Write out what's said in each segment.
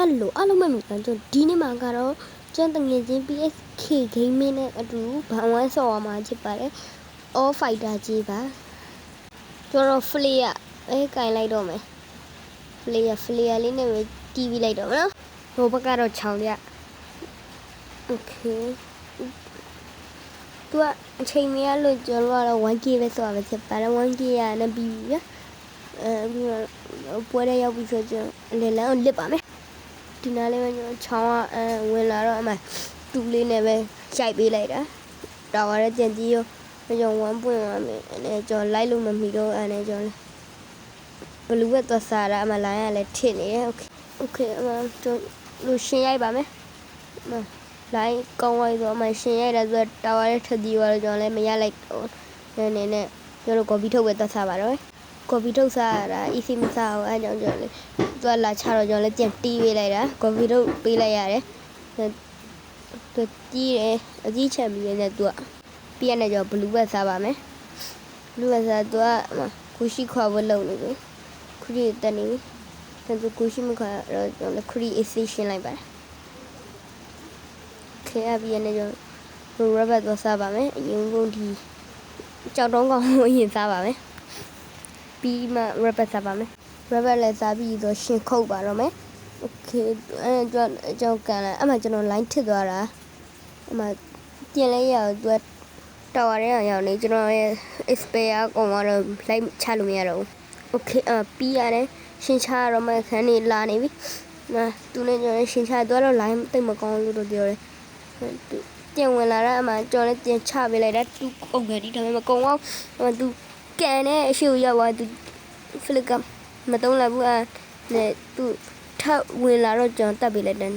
Hello အားလုံးပဲမင်္ဂလာကျွန်တော်ဒီနေ့မှာကတော့ကျွန်တော်တငယ်ချင်း PSK Gaming နဲ့အတူဘာဝမ်းဆော်ရမှာဖြစ်ပါတယ် All Fighter ကြီးပါကျွန်တော် Flare ကင်လိုက်တော့မယ် Flare လေးနဲ့ပဲတီးပြီးလိုက်တော့မယ်နော်ဟိုဘက်ကတော့ချောင်းရ Okay သူကအချိန်မရလို့ကျွန်တော်ကတော့ 1K ပဲဆော်ရမှာဖြစ်ပါတယ် 1K ရနဲ့ပြီးပြီဗျပွဲတဲ့ရောက်ပြီဆိုကျွန်တော်လေလမ်းကိုလစ်ပါမယ်ဒီနားလေးပဲကျွန်တော်ချောင်းကဝင်လာတော့အမှတူလေးနဲ့ပဲရိုက်ပေးလိုက်တာတော်ရတဲ့ကြံကြီးရောကျွန်တော်1.1မယ်အဲကျွန်တော်လိုက်လို့မမီတော့အဲနဲ့ကျွန်တော်ဘလူးဘက်သွားစားတာအမှလိုင်းကလည်းထစ်နေတယ်โอเคအမှကျွန်တော်လူရှင်းရိုက်ပါမယ်လိုင်းကောင်းသွားဆိုအမှရှင်းရိုက်တာဆိုတော်ရတဲ့ထဒီရောကျွန်တော်လည်းမရလိုက်တော့နေနဲ့ကျွန်တော်ကော်ပီထုတ်ပဲသွားစားပါတော့ကော်ပီထုတ်စားရတာ easy မစားဘူးအဲကြောင့်ကျွန်တော်လေသူကလာချတော့ကျွန်တော်လည်းပြန်တီးပေးလိုက်တာကော်ပီထုတ်ပေးလိုက်ရတယ်သူတီးတယ်အကြီးချက်ပြီးနေသူကပြီးရနေကျွန်တော်ဘလူးဘက်စားပါမယ်ဘလူးဘက်စားသူကကူရှိခွာဖို့လုပ်နေပြီခရီးတက်နေပြီသူကူရှိမခွာတော့ကျွန်တော်လည်းခရီး AC ရှင်းလိုက်ပါတယ်ခဲအပြီးရနေကျွန်တော်ရဘတ်သွားစားပါမယ်အရင်ကုန်ဒီကြောက်တုံးကောင်ကိုအရင်စားပါမယ်ပြီးမှ rubber စားပါမယ် rubber လည်းစားပြီးတော့ရှင်ခုတ်ပါတော့မယ် okay အဲကျွန်တော်ကန်လာအမှကျွန်တော် line ထစ်သွားတာအမှပြင်လဲရတော့သူကတော်ရတဲ့အောင်နေကျွန်တော်ရဲ့ spare ကောင်ကတော့ light ချလို့မရတော့ဘူး okay ပြီးရတယ်ရှင်ချရတော့မှခန်းနေလာနေပြီသူနဲ့ကျွန်တော်ရှင်ချသွားတော့ line တိတ်မကောင်းလို့တော့ပြောတယ်ပြန်ဝင်လာတာအမှကျွန်တော်လည်းပြန်ချပေးလိုက်တာသူအုပ်ငယ်ဒီဒါပေမဲ့မကုံအောင်သူကန်နဲ့အရှိကိုရောက်သွားသူဖလစ်ကမတုံးလာဘူးနဲ့သူထပ်ဝင်လာတော့ကျွန်တော်တက်ပေးလိုက်တယ်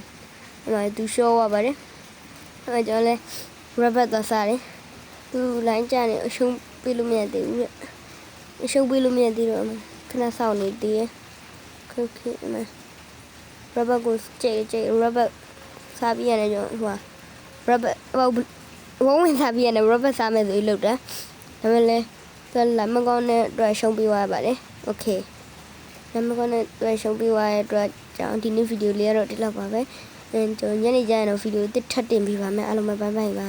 အမှသူရှော့သွားပါတယ်အဲကျွန်တော်လည်း rubber သွားစားတယ်သူလိုင်းကြနေအရှုံးပေးလို့မရသေးဘူးအရှုံးပေးလို့မရသေးတော့ခဏစောင့်နေသေးတယ်โอเคအမှ rubber ကိုကြိတ် rubber စားပြီးရတယ်ကျွန်တော်ဟို rubber ဝုန်းဝင်စားပြီးရတယ် rubber စားမယ်ဆိုပြီးလုပ်တာဒါပေမဲ့လည်းသူလမ်းမကောင်းတဲ့အတွက်ရှုံးပေးသွားပါတယ်โอเคလမ်းမကောင်းတဲ့အတွက်ရှုံးပေးသွားတဲ့အတွက်ကြောင့်ဒီနေ့ဗီဒီယိုလေးကတော့ဒီလောက်ပါပဲကျွန်တော်ညနေကျရင်တော့ဗီဒီယိုတစ်ထပ်တင်ပေးပါမယ်အားလုံးပဲဘိုင်ဘိုင်ပါ